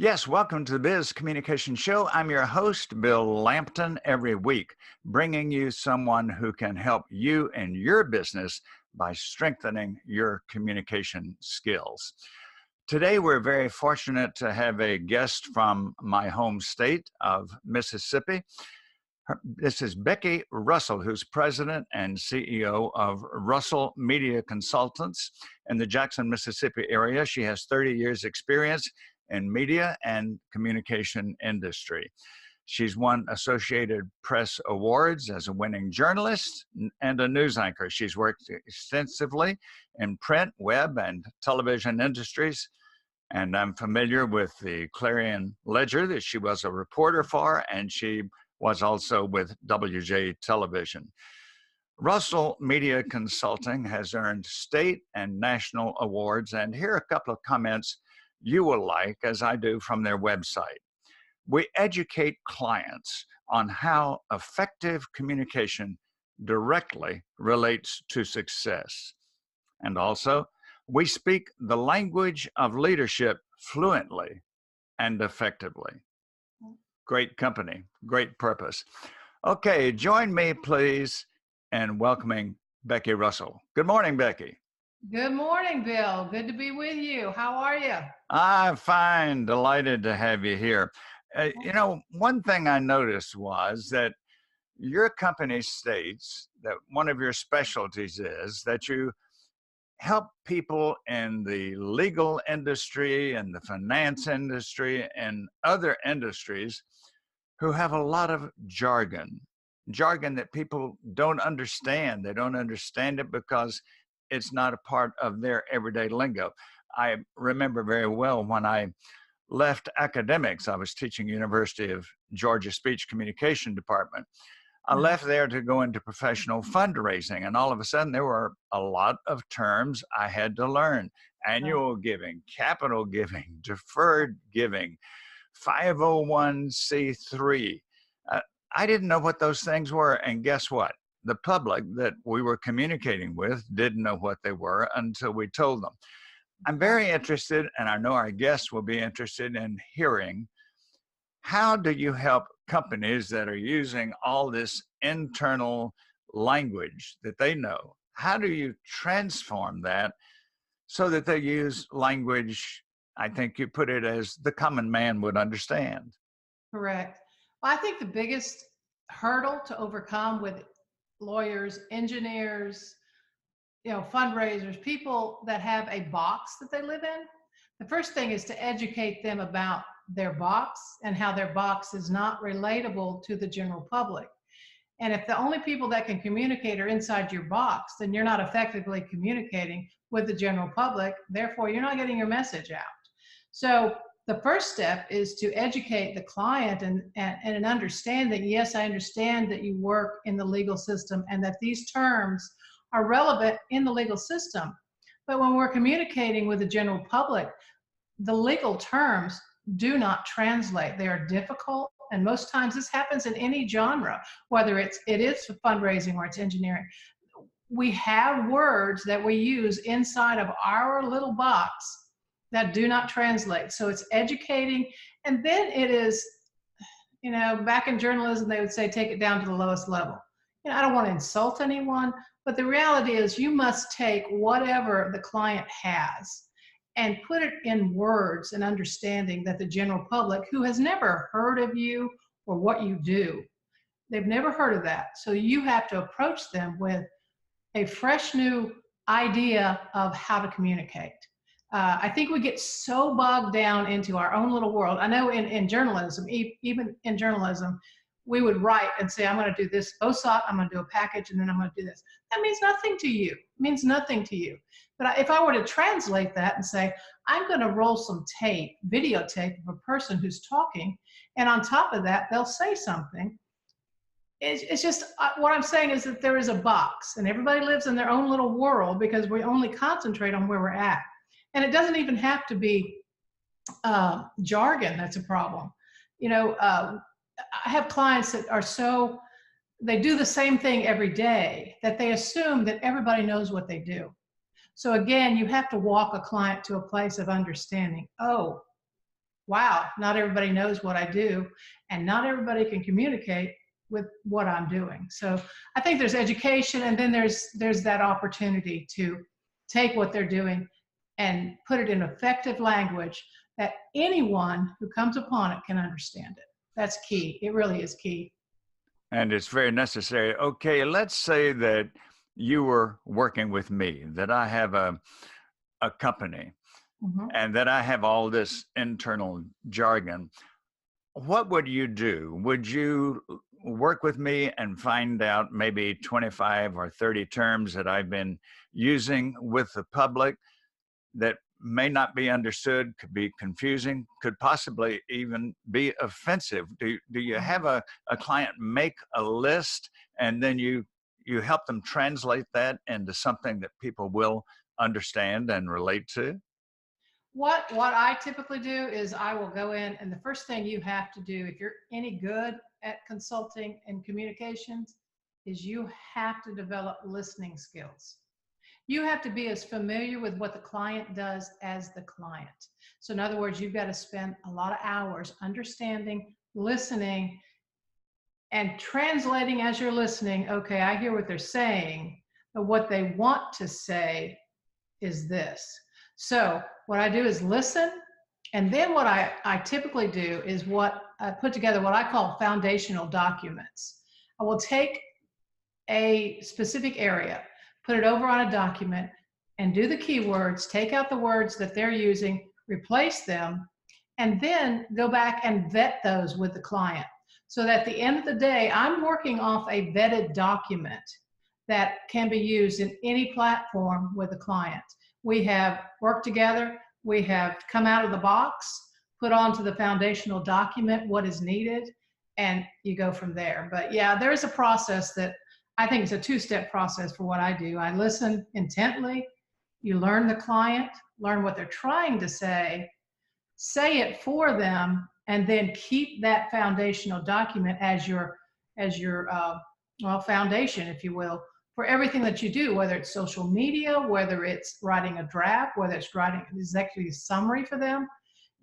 Yes, welcome to the Biz Communication Show. I'm your host, Bill Lampton, every week, bringing you someone who can help you and your business by strengthening your communication skills. Today, we're very fortunate to have a guest from my home state of Mississippi. This is Becky Russell, who's president and CEO of Russell Media Consultants in the Jackson, Mississippi area. She has 30 years experience in media and communication industry. She's won Associated Press awards as a winning journalist and a news anchor. She's worked extensively in print, web, and television industries. And I'm familiar with the Clarion Ledger that she was a reporter for, and she was also with WJ Television. Russell Media Consulting has earned state and national awards, and here are a couple of comments you will like, as I do, from their website. We educate clients on how effective communication directly relates to success. And also, we speak the language of leadership fluently and effectively. Great company, great purpose. Okay, join me, please, in welcoming Becky Russell. Good morning, Becky. Good morning, Bill. Good to be with you. How are you? I'm fine. Delighted to have you here. One thing I noticed was that your company states that one of your specialties is that you help people in the legal industry and the finance industry and other industries who have a lot of jargon that people don't understand. They don't understand it because it's not a part of their everyday lingo. I remember very well when I left academics. I was teaching University of Georgia Speech Communication Department. I left there to go into professional fundraising, and all of a sudden there were a lot of terms I had to learn. Annual giving, capital giving, deferred giving, 501c3. I didn't know what those things were, and guess what? The public that we were communicating with didn't know what they were until we told them. I'm very interested, and I know our guests will be interested in hearing, how do you help companies that are using all this internal language that they know? How do you transform that so that they use language, I think you put it, as the common man would understand? Correct. Well, I think the biggest hurdle to overcome with lawyers, engineers, fundraisers, people that have a box that they live in, the first thing is to educate them about their box and how their box is not relatable to the general public. And if the only people that can communicate are inside your box, then you're not effectively communicating with the general public. Therefore, you're not getting your message out. So the first step is to educate the client and understand that, yes, I understand that you work in the legal system and that these terms are relevant in the legal system. But when we're communicating with the general public, the legal terms do not translate. They are difficult. And most times this happens in any genre, whether it is fundraising or it's engineering. We have words that we use inside of our little box that do not translate. So it's educating. And then it is, back in journalism, they would say, take it down to the lowest level. I don't want to insult anyone, but the reality is you must take whatever the client has and put it in words and understanding that the general public, who has never heard of you or what you do, they've never heard of that. So you have to approach them with a fresh new idea of how to communicate. I think we get so bogged down into our own little world. I know in journalism, even in journalism, we would write and say, I'm going to do this BOSOT, I'm going to do a package, and then I'm going to do this. That means nothing to you. It means nothing to you. But if I were to translate that and say, I'm going to roll some tape, videotape of a person who's talking, and on top of that, they'll say something. It's just, what I'm saying is that there is a box, and everybody lives in their own little world because we only concentrate on where we're at. And it doesn't even have to be jargon that's a problem. I have clients that are they do the same thing every day that they assume that everybody knows what they do. So again, you have to walk a client to a place of understanding. Oh, wow, not everybody knows what I do, and not everybody can communicate with what I'm doing. So I think there's education, and then there's that opportunity to take what they're doing and put it in effective language that anyone who comes upon it can understand it. That's key. It really is key. And it's very necessary. Okay, let's say that you were working with me, that I have a company, Mhm. and that I have all this internal jargon. What would you do? Would you work with me and find out maybe 25 or 30 terms that I've been using with the public that may not be understood, could be confusing, could possibly even be offensive? Do you have a client make a list, and then you help them translate that into something that people will understand and relate to? What I typically do is I will go in, and the first thing you have to do if you're any good at consulting and communications is you have to develop listening skills. You have to be as familiar with what the client does as the client. So in other words, you've got to spend a lot of hours understanding, listening, and translating as you're listening. Okay, I hear what they're saying, but what they want to say is this. So what I do is listen. And then what I typically do is what I put together what I call foundational documents. I will take a specific area, put it over on a document, and do the keywords, take out the words that they're using, replace them, and then go back and vet those with the client. So that at the end of the day, I'm working off a vetted document that can be used in any platform with a client. We have worked together, we have come out of the box, put onto the foundational document what is needed, and you go from there. But yeah, there's a process that I think it's a two-step process for what I do. I listen intently, you learn the client, learn what they're trying to say it for them, and then keep that foundational document as your well, foundation, if you will, for everything that you do, whether it's social media, whether it's writing a draft, whether it's writing an executive summary for them.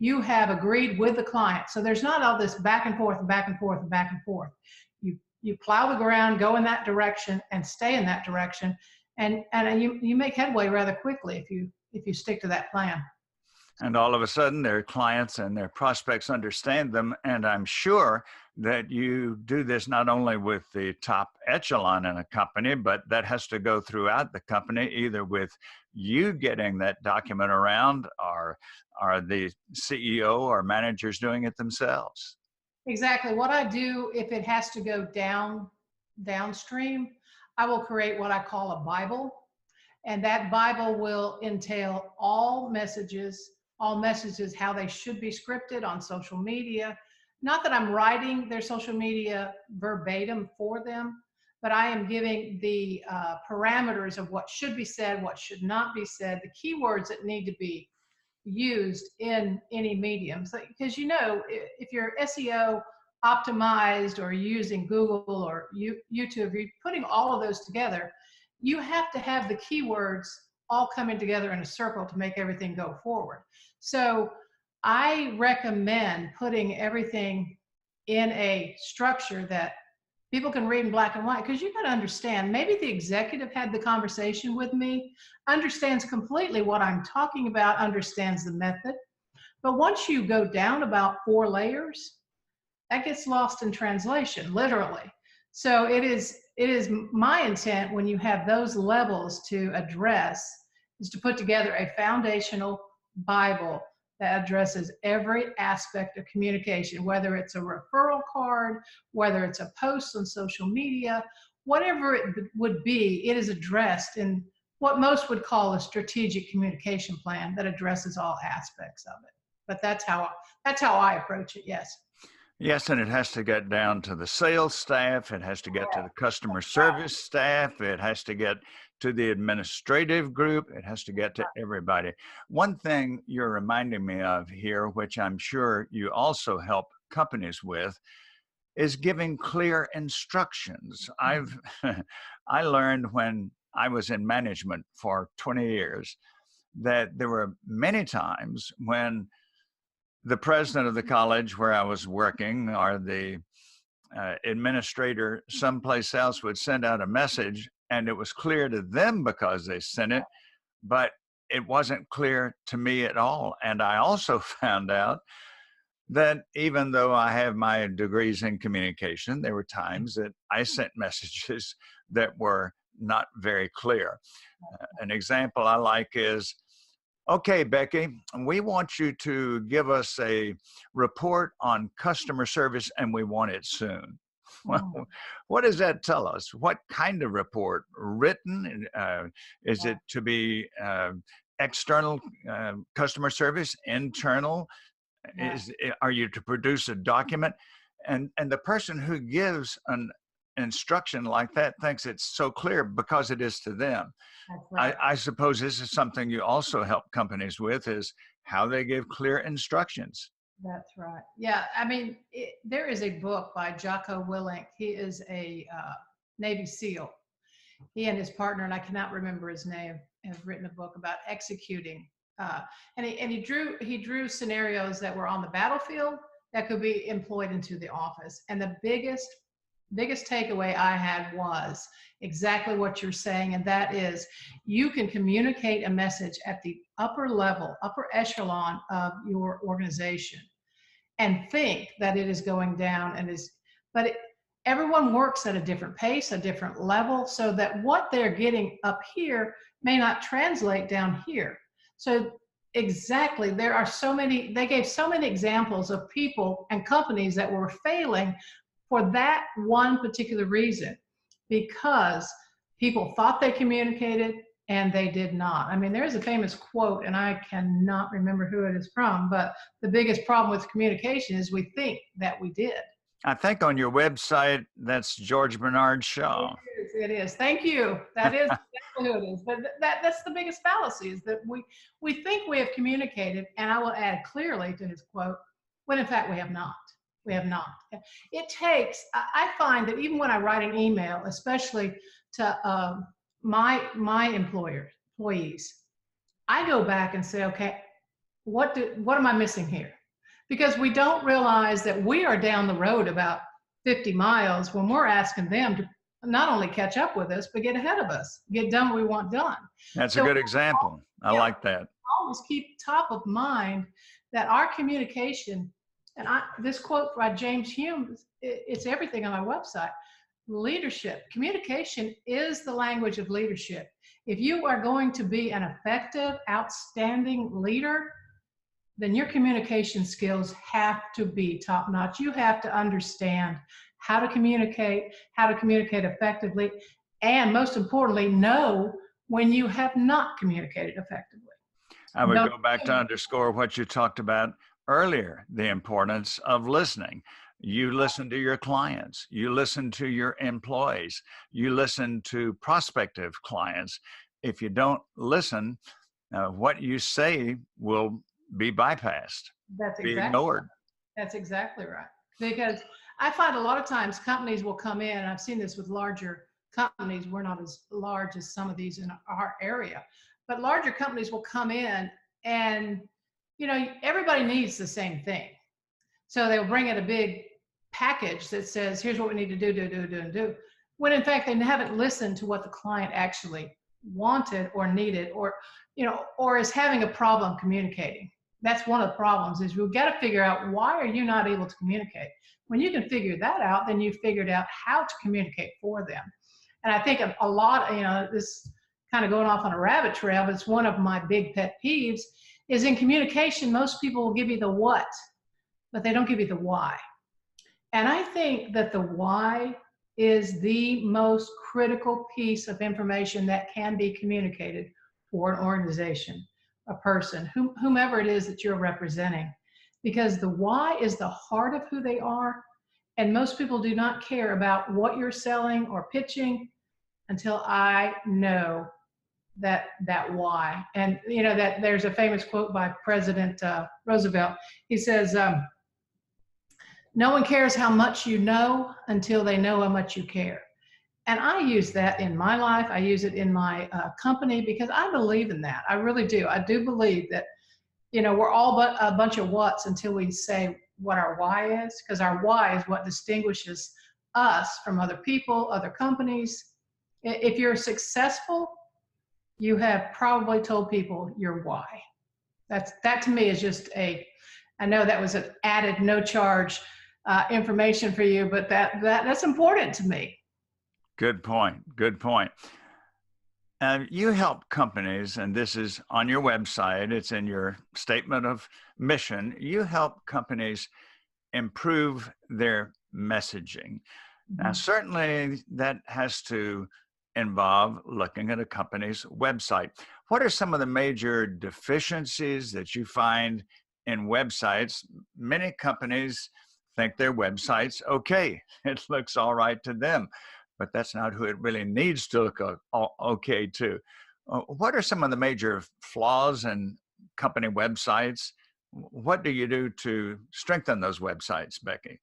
You have agreed with the client. So there's not all this back and forth and back and forth and back and forth. You plow the ground, go in that direction, and stay in that direction, and you make headway rather quickly if you stick to that plan. And all of a sudden, their clients and their prospects understand them. And I'm sure that you do this not only with the top echelon in a company, but that has to go throughout the company, either with you getting that document around, or are the CEO or managers doing it themselves? Exactly. What I do, if it has to go downstream, I will create what I call a Bible. And that Bible will entail all messages, how they should be scripted on social media. Not that I'm writing their social media verbatim for them, but I am giving the parameters of what should be said, what should not be said, the keywords that need to be used in any medium. So, because if you're SEO optimized or using Google or YouTube, you're putting all of those together, you have to have the keywords all coming together in a circle to make everything go forward. So I recommend putting everything in a structure that people can read in black and white, because you got to understand, maybe the executive had the conversation with me, understands completely what I'm talking about, understands the method. But once you go down about 4 layers, that gets lost in translation, literally. So it is my intent, when you have those levels to address, is to put together a foundational Bible that addresses every aspect of communication, whether it's a referral card, whether it's a post on social media, whatever it would be, it is addressed in what most would call a strategic communication plan that addresses all aspects of it. But that's how I approach it. Yes. Yes, and it has to get down to the sales staff. It has to get to the customer service staff. It has to get to the administrative group. It has to get to everybody. One thing you're reminding me of here, which I'm sure you also help companies with, is giving clear instructions. I learned when I was in management for 20 years that there were many times when the president of the college where I was working, or the administrator someplace else, would send out a message, and it was clear to them because they sent it, but it wasn't clear to me at all. And I also found out that even though I have my degrees in communication, there were times that I sent messages that were not very clear. An example I like is, okay, Becky, we want you to give us a report on customer service and we want it soon. Well, what does that tell us? What kind of report? Written? Is it to be external customer service, internal? Are you to produce a document? And the person who gives an instruction like that thinks it's so clear because it is to them. Right. I suppose this is something you also help companies with, is how they give clear instructions. That's right. Yeah. I mean, there is a book by Jocko Willink. He is a Navy SEAL. He and his partner, and I cannot remember his name, have written a book about executing. And he drew scenarios that were on the battlefield that could be employed into the office. And the biggest takeaway I had was exactly what you're saying, and that is, you can communicate a message at the upper level, upper echelon of your organization, and think that it is going down, but everyone works at a different pace, a different level, so that what they're getting up here may not translate down here. So exactly, they gave so many examples of people and companies that were failing for that one particular reason, because people thought they communicated and they did not. I mean, there's a famous quote, and I cannot remember who it is from, but the biggest problem with communication is we think that we did. I think on your website, that's George Bernard Shaw. It is. Thank you. That is exactly who it is. But that's the biggest fallacy, is that we think we have communicated, and I will add clearly to his quote, when in fact we have not. We have not. It takes, I find that even when I write an email, especially to my employees, I go back and say, okay, what am I missing here? Because we don't realize that we are down the road about 50 miles when we're asking them to not only catch up with us, but get ahead of us, get done what we want done. That's a good example. I like that. Always keep top of mind that our communication, and this quote by James Hume, it's everything on my website. Leadership, communication is the language of leadership. If you are going to be an effective, outstanding leader, then your communication skills have to be top notch. You have to understand how to communicate effectively, and most importantly, know when you have not communicated effectively. I would go back to underscore what you talked about earlier, the importance of listening. You listen to your clients, you listen to your employees, you listen to prospective clients. If you don't listen, what you say will be bypassed, ignored. That's exactly right. Because I find a lot of times companies will come in, and I've seen this with larger companies. We're not as large as some of these in our area, but larger companies will come in, and everybody needs the same thing. So they'll bring in a big package that says, here's what we need to do, when in fact they haven't listened to what the client actually wanted or needed, or is having a problem communicating. That's one of the problems, is we've got to figure out, why are you not able to communicate? When you can figure that out, then you've figured out how to communicate for them. And I think a lot, this kind of going off on a rabbit trail, but it's one of my big pet peeves, is in communication, most people will give you the what, but they don't give you the why. And I think that the why is the most critical piece of information that can be communicated for an organization, a person, whomever it is that you're representing, because the why is the heart of who they are. And most people do not care about what you're selling or pitching until I know that why. And that there's a famous quote by President Roosevelt. He says, no one cares how much you know until they know how much you care. And I use that in my life. I use it in my company, because I believe in that. I really do. I do believe that we're all but a bunch of whats until we say what our why is, because our why is what distinguishes us from other people, other companies. If you're successful, you have probably told people your why. That to me is just I know that was an added no charge information for you, but that's important to me. Good point. Good point. You help companies, and this is on your website, it's in your statement of mission. You help companies improve their messaging. Now, certainly that has to involve looking at a company's website. What are some of the major deficiencies that you find in websites? Many companies think their website's okay. It looks all right to them, but that's not who it really needs to look okay to. What are some of the major flaws in company websites? What do you do to strengthen those websites, Becky?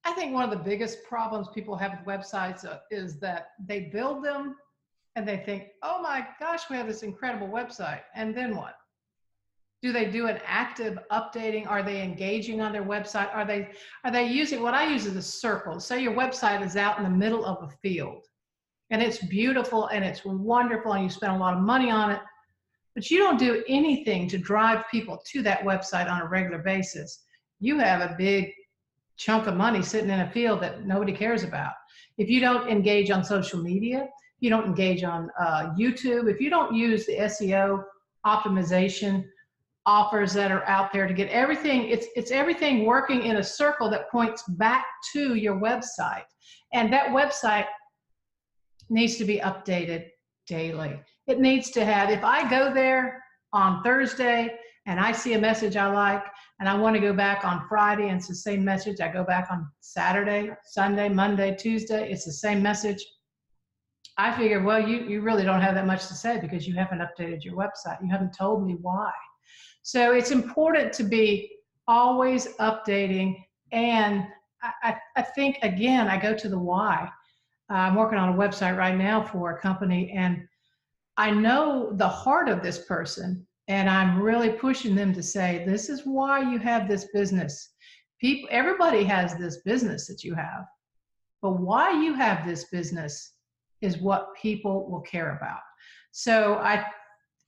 I think one of the biggest problems people have with websites is that they build them and they think, oh my gosh, we have this incredible website. And then what? Do they do an active updating? Are they engaging on their website? Are they using what I use as a circle? Say your website is out in the middle of a field and it's beautiful and it's wonderful and you spend a lot of money on it, but you don't do anything to drive people to that website on a regular basis. You have a big chunk of money sitting in a field that nobody cares about. If you don't engage on social media, you don't engage on YouTube, if you don't use the SEO optimization offers that are out there to get everything, it's everything working in a circle that points back to your website. And that website needs to be updated daily. It needs to have, if I go there on Thursday and I see a message I like, and I want to go back on Friday and it's the same message, I go back on Saturday, Sunday, Monday, Tuesday, it's the same message. I figure, well, you really don't have that much to say because you haven't updated your website. You haven't told me why. So it's important to be always updating. And I think, again, I go to the why. I'm working on a website right now for a company, and I know the heart of this person, and I'm really pushing them to say, this is why you have this business. Everybody has this business that you have, but why you have this business is what people will care about. So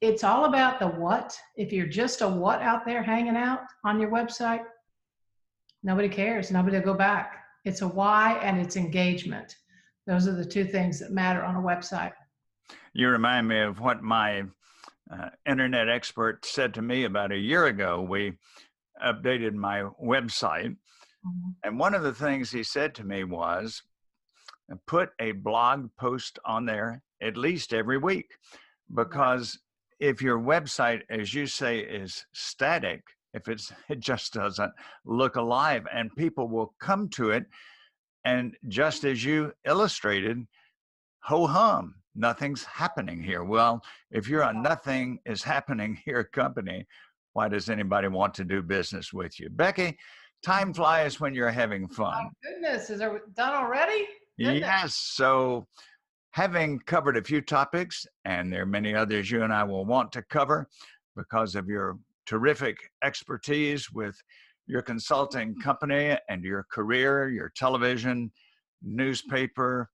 it's all about the what. If you're just a what out there hanging out on your website, nobody cares. Nobody will go back. It's a why and it's engagement. Those are the two things that matter on a website. You remind me of what my internet expert said to me about a year ago. We updated my website. And one of the things he said to me was, put a blog post on there at least every week, because if your website, as you say, is static, if it just doesn't look alive, and people will come to it, and just as you illustrated, ho-hum, nothing's happening here. Well, if you're a nothing is happening here company, why does anybody want to do business with you? Becky, time flies when you're having fun. Oh, goodness, is it done already? Goodness. Yes, so having covered a few topics, and there are many others you and I will want to cover because of your terrific expertise with your consulting company and your career, your television, newspaper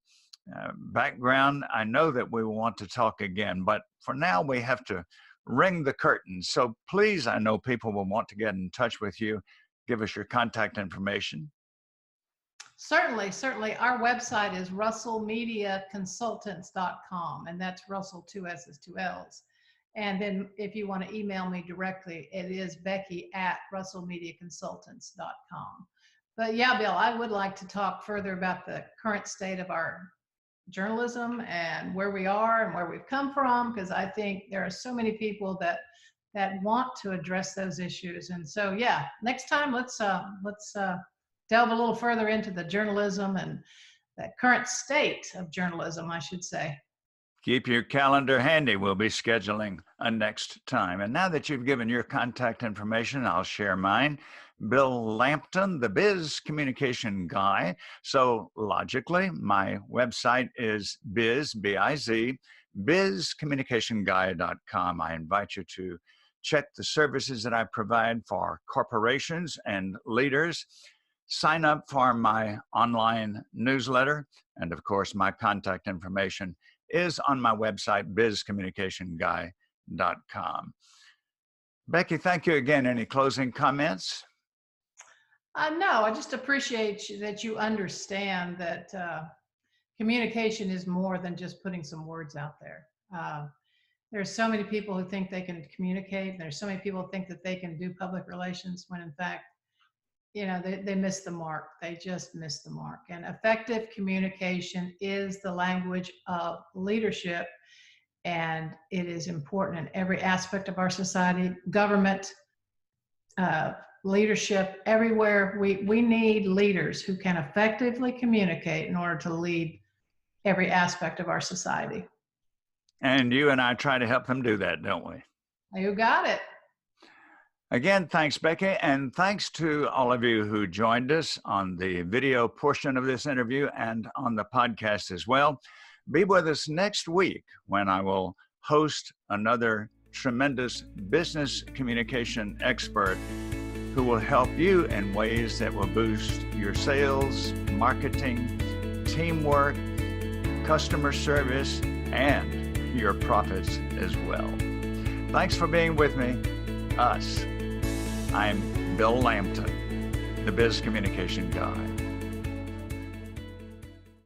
background, I know that we will want to talk again, but for now we have to ring the curtain. So please, I know people will want to get in touch with you. Give us your contact information. Certainly. Our website is russellmediaconsultants.com, and that's Russell, 2 S's, 2 L's. And then if you want to email me directly, it is Becky@russellmediaconsultants.com. But yeah, Bill, I would like to talk further about the current state of our journalism and where we are and where we've come from, because I think there are so many people that want to address those issues. And so, yeah, next time let's delve a little further into the journalism and the current state of journalism, I should say. Keep your calendar handy. We'll be scheduling a next time. And now that you've given your contact information, I'll share mine. Bill Lampton, the Biz Communication Guy. So logically, my website is biz, B-I-Z, bizcommunicationguy.com. I invite you to check the services that I provide for corporations and leaders. Sign up for my online newsletter. And of course, my contact information is on my website, bizcommunicationguy.com. Becky, thank you again. Any closing comments? No, I just appreciate that you understand that communication is more than just putting some words out there. There's so many people who think they can communicate. There's so many people who think that they can do public relations when in fact, they miss the mark. They just miss the mark. And effective communication is the language of leadership. And it is important in every aspect of our society, government, leadership, everywhere. We need leaders who can effectively communicate in order to lead every aspect of our society. And you and I try to help them do that, don't we? You got it. Again, thanks, Becky, and thanks to all of you who joined us on the video portion of this interview and on the podcast as well. Be with us next week when I will host another tremendous business communication expert who will help you in ways that will boost your sales, marketing, teamwork, customer service, and your profits as well. Thanks for being with me, us. I'm Bill Lampton, the Biz Communication Guy.